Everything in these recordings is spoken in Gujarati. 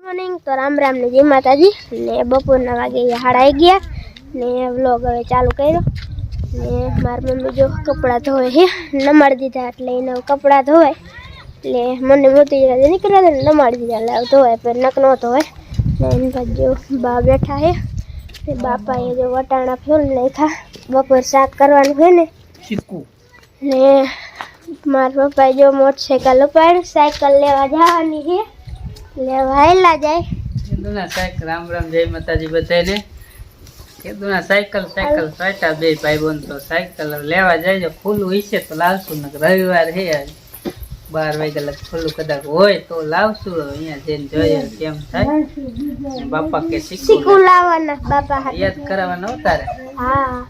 મોર્નિંગ તો રામ રામ ને જય માતાજી ને બપોરના વાગે 11:30 ને વ્લોગ હવે ચાલુ કર્યો ને મારી મમ્મી જો કપડાં ધોવે છે નમાડી દીધા એટલે એને કપડાં ધોવાય એટલે મને મોતી જરા નીકળ્યા ને નમાડી દીધા એટલે ધોવાય પણ નક ન ધોવાય ને એની બાજુ જો બા બેઠા છે ને બાપાએ જો વટાણા ફોલ નાખ્યા બપોર શાક કરવાનું છે ને ને મારા પપ્પાએ જો મોટરસાઇકલ ઉપાડી સાયકલ લેવા જવાની છે લેવાયલા જાય કેદુના સાયકલ રામ રામ જય માતાજી બધાને કેદુના સાયકલ સાટા બે ભાઈ બંધ તો સાયકલ લેવા જાય ફૂલ હશે તો લાવશું ને રવિવાર હે 12 વાગ્યા લગ ફૂલ કદાચ હોય તો લાવશું અહીંયા જઈને જોઈએ કેમ થાય બાપા કે શીખું લાવવાના બાપા યાદ કરાવવાના ઉતારે હા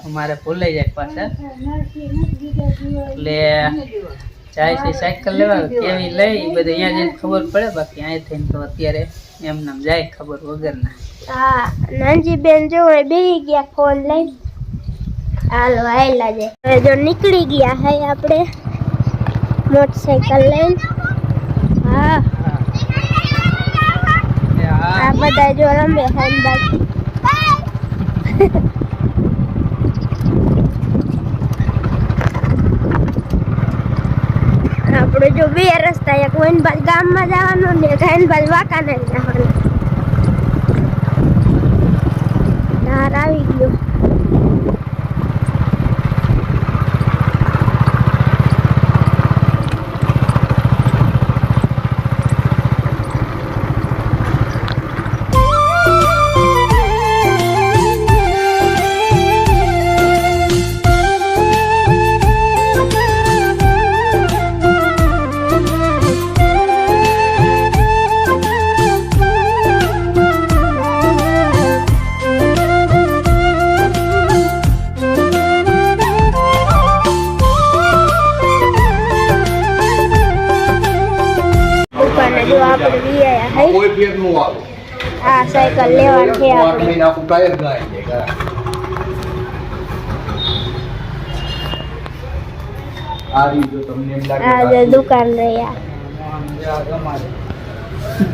અમારે ભૂલાઈ જાય પાછા એટલે જાય છે સાયકલ લેવા કેવી લઈ બધું અહીંયા જઈને ખબર પડે બાકી અહીંયા થઈને તો અત્યારે એમ નામ જાય ખબર વગરના હા નાનજી બેન જો બેહી ગયા ફોન લઈ હાલો આયલા જાય હવે જો નીકળી ગયા હે આપણે મોટરસાઇકલ લઈને હા આ બધા જો રમે હેન્ડબેગ આપણે જો બે રસ્તા એક વનબાજ ગામમાં જવાનો ને એક હેન્ડબાજ વાંકાને જવાનો ધાર આવી ગયો જો આપણે લઈ આયા હે કોઈ ફેર નો આવે આ સાયકલ લેવાની છે આપણે નાખું ટાયર ગાય દેગા આ રી જો તમને એમ લાગે આ જે દુકાન રહ્યા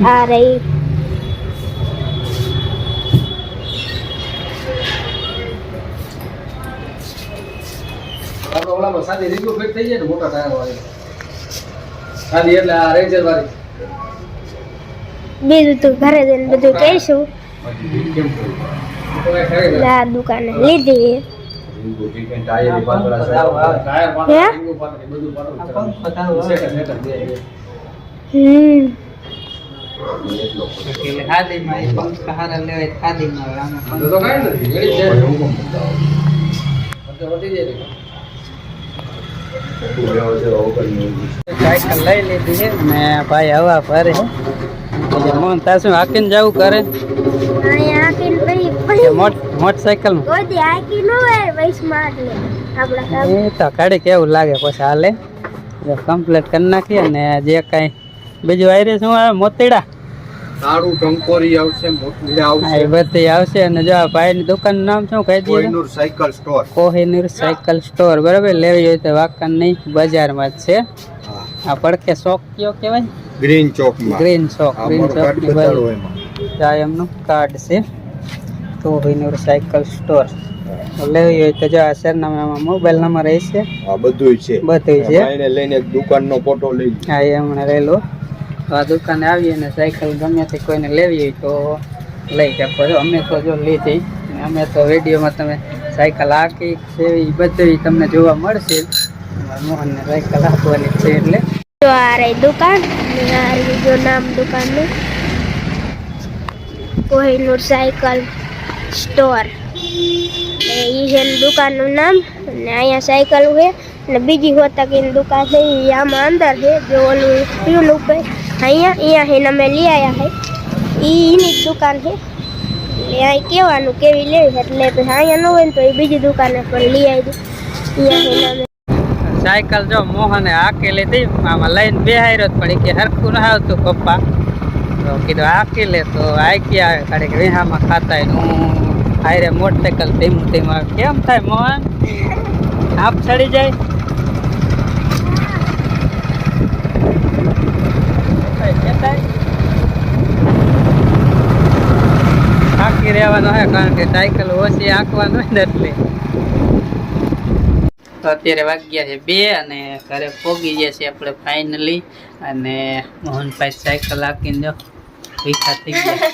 આ રહી આપણે ઓલામાં સાદી રીગો ફિટ થઈ જાય ને મોટા ટાયર વાળી સાદી એટલે આ રેન્જર વાળી બીજું તું ઘરે જઈને બધું કહીશું આ દુકાને લીધી સાયકલ લઈ લીધી છે ને ભાઈ હવા ભરે મોહન તાસું હાકીને જવું કરે મોટરસાયકલ એ તો કાઢી કેવું લાગે પછી હાલે કમ્પ્લીટ કરી નાખીએ ને જે કઈ બીજું આયરે શું આવે મોતીડા તારું ટંકોરી આવશે મોતીડા આવશે એ બધી આવશે અને જો ભાઈ ની દુકાન નું નામ શું કહી દઈએ Kohinoor cycle store Kohinoor cycle store બરાબર લેવી હોય તો વાકન નહીં બજારમાં જ છે આ પડકે શોખ કયો કહેવાય ગ્રીન ચોક ગ્રીન ચોક એમનું કાર્ડ છે કોહિનૂર સાયકલ સ્ટોર લેવી હોય તો જો આ સરનામામાં મોબાઈલ નંબર રહેશે આ બધું છે એને લઈને દુકાનનો ફોટો લઈ હા એમણે લઈ લો આ દુકાને આવીએ ને સાયકલ ગમે તે કોઈને લેવી હોય તો લઈ શકો છો અમે તો જો લીધી અમે તો વિડીયોમાં તમે સાયકલ આખી છે એ બધી તમને જોવા મળશે મોહનને સાયકલ આપવાની છે એટલે જો આ રહી દુકાન આ જો નામ દુકાનનું કોહિનૂર સાયકલ સ્ટોર એ છે દુકાનનું નામ અને અહીંયા સાયકલ છે અને બીજી હોતા કે દુકાન છે એ આમાં અંદર છે જો ઓલું ફ્યુલ ઉપર અહીંયા છે ને અમે લઈ આવ્યા છે એની જ દુકાન છે એટલે અહીં કહેવાનું કેવી લેવી એટલે અહીંયા ન હોય ને તો એ બીજી દુકાને પણ લઈ આવી અહીંયા છે સાયકલ જો મોહને હાકી લીધી આમાં લઈને બેહાર્યો પણ કે હરખું ના આવતું પપ્પા તો કીધું હાકી લે તો હાકી આવે કાઢે કે વિહામાં ખાતા હું હારે મોટરસાયકલ ધીમું ધીમું આવે કેમ થાય મોહન આપ ચડી જાય લેવાનો હે કારણ કે સાયકલ ઓછી આંકવાનું હોય ને એટલે તો અત્યારે વાગ્યા છે 2 અને ઘરે પોગી ગયા છે આપણે ફાઇનલી અને મોહનભાઈ સાયકલ આંકીને જો પૈસા થઈ ગયા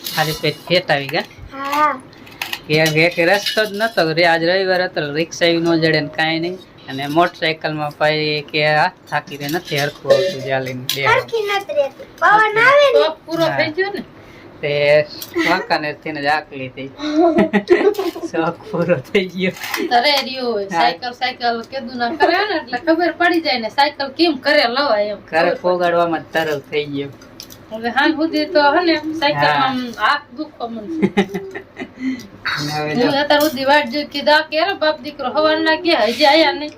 ખાલી પેટ ફેટ આવી ગયા હા એક રસ્તો જ નતો આજ રવિવાર હતો રિક્ષા ન જડે ને કાંઈ નહીં અને મોટરસાયકલમાં ભાઈ કે હાથ થાકી દે નથી હરખું આવતું ચાલીને હરખી નથી રહેતી પવન આવે ને પૂરો થઈ ગયો ને તે વાંકાનેર થઈને જ આકલી થઈ શોખ પૂરો થઈ ગયો તરે રહ્યો હોય સાયકલ કેદું ના કરે ને એટલે ખબર પડી જાય ને સાયકલ કેમ કરે લવાય એમ ઘરે પોગાડવામાં જ તરલ થઈ ગયો હવે હાલ સુધી તો હે ને સાયકલ માં હાથ દુખો મન હવે હું અત્યાર સુધી વાટ જોઈ કીધા કે અરે બાપ દીકરો હવાર ના ગયા હજી આયા નહીં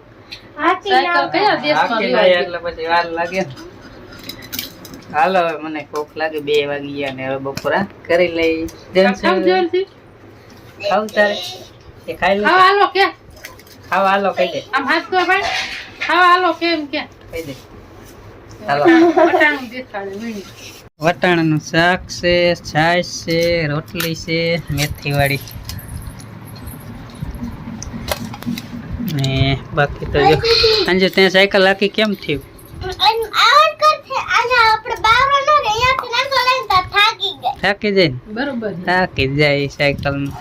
સાયકલ કયા દેશમાં આખી લેવાય એટલે પછી વાર લાગે ને હાલો હવે મને ભૂખ લાગે 2 વાગી ગયા ને હવે બપોરા કરી લઈ કામ જોઈલથી ખાવ તારે એ ખાઈ લે ખાવા હાલો કે ખાવા હાલો કહી દે આમ હાથ તો ભાઈ ખાવા હાલો કેમ કે કહી દે હાલો પટાણું દેખાડે મીણી વટાણાનું શાક છે છાશ છે રોટલી છે મેથી વાળી ને બાકી તો જો અંજુ ત્યાં સાયકલ આખી કેમ થયું આવડ કરતે આજા આપણે બાવરા ન રે અહીંયાથી નાખો લઈને તા થાકી ગઈ થાકી જાય ને બરોબર થાકી જાય સાયકલ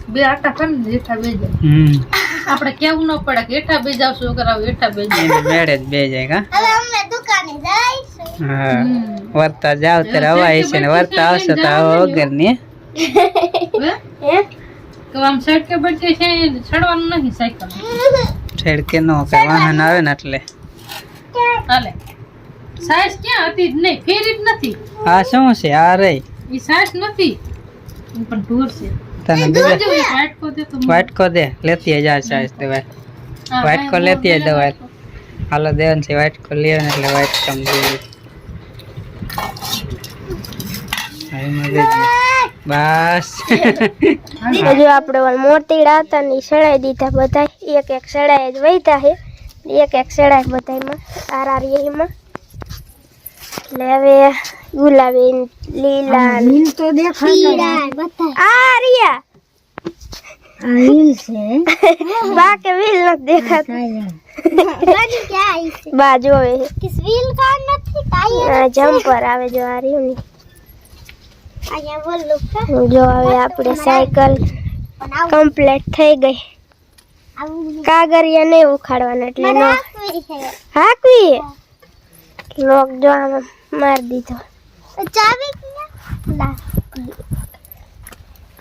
બે આટા કર ને હેઠા બે જાય હમ આપણે કેવું ન પડે કે હેઠા બે જાવ છોકરાઓ હેઠા બે જાય એને મેળે જ બે જાય કા હવે અમે દુકાને જઈશું હા વર્તા જાવ ત્યારે હવાય છે ને વર્તા આવશે તો આવા વગર ની હે તો આમ સાઈડ કે બચે છે છડવાનું નહીં સાયકલ છેડકે નો કે વાહન આવે ને એટલે હાલે સાઈઝ ક્યાં હતી જ નહીં ફેરી જ નથી આ શું છે આ રહી એ સાઈઝ નથી પણ ઢોર છે તને જો બીજા એક વાટકો દે તો વાટકો દે લેતી જા સાઈઝ દવા વાટકો લેતી દવા હાલો દેવન છે વાટકો લે ને એટલે વાટકો દે બસ હજુ આપણે મોતીડા હતા ને સડાઈ દીધા બધા એક એક સડાઈ જ વહીતા છે એક એક સડાઈ બધામાં આરારીમાં એટલે હવે ગુલાબી લીલા લીલ તો દેખાતા આ રિયા આ લીલ છે બાકે વીલ નથી દેખાતા બાજુ હવે કિસ વીલ કા નથી ટાયર જમ્પર આવે જો આ રહ્યું ને અહીંયા બોલું જો હવે આપણે સાયકલ કમ્પ્લીટ થઈ ગઈ કાગરિયા નહીં ઉખાડવાના એટલે નો હાકવી લોક જો આમાં મારી દીધો ચાવી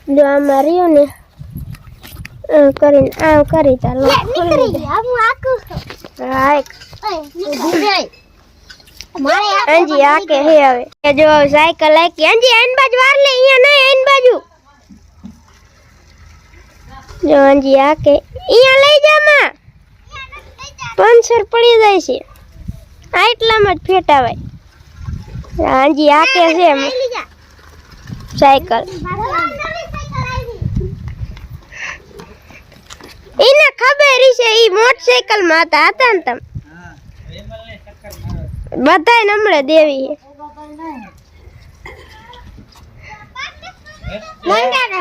જો આમાં રહ્યું ને કરીને આમ કરી તા લોક ખોલી દે હા અંજી આકે હે હવે એ જો સાયકલ આકી અંજી આઈન બાજુ વાર લે અહીંયા નહીં આઈન બાજુ જો અંજી આકે અહીંયા લઈ જા માં પંચર પડી જાય છે આટલામાં જ ફેટાવાય અંજી આકે છે સાયકલ એને ખબર છે ઈ મોટરસાયકલ માં હતા ને તમે બધાય નમળે દેવી ત્યાં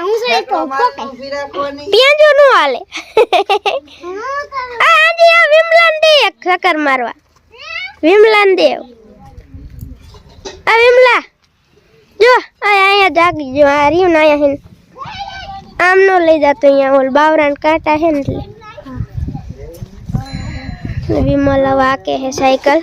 જો નું હાલે આજે આ વિમલાન દે એક ચક્કર મારવા વિમલાન દેવ આ વિમલા જો અહીંયા જાગી જો આ રહ્યું ને અહીંયા આમ નો લઈ જતો અહીંયા ઓલ બાવરાન કાંટા હે ને એટલે વિમલ વાકે હે સાયકલ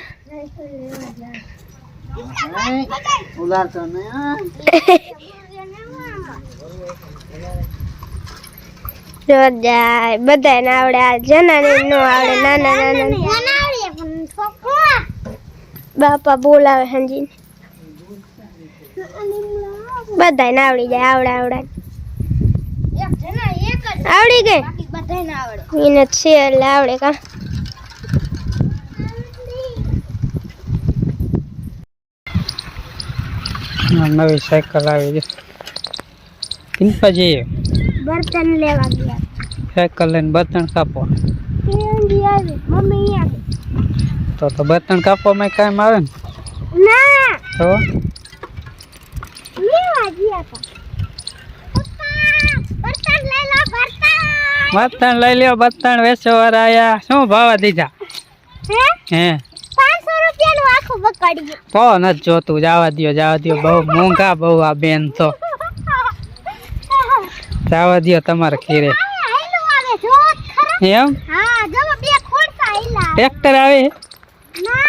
જાય બધા ને આવડે આ જના ને નો આવડે નાના નાના બાપા બોલાવે હંજી બધા ને આવડી જાય આવડે આવડી ગઈ એને છે એટલે આવડે કા નવી સાયકલ આવી છે કિંપા જઈએ બર્તન લેવા ગયા સાયકલ લઈને બર્તન કાપો મમ્મી આવી તો બર્તન કાપવામાં કામ આવે ને ના તો લેવા ગયા હતા બત્તાણ લઈ લ્યો, બત્તાણ વેચો વાળા આયા. શું ભાવ દીધા? હે 500 રૂપિયાનું આખું બકડ્યું. તો નથી જોતું, જવા દ્યો. બહુ મોંઘા બહુ આ બેન તો. જવા દ્યો તમારે ઘેરે. હાયલું આવે જો ખરા. એમ હા જો બે ખોડતા હાયલા. ટ્રેક્ટર આવે? ના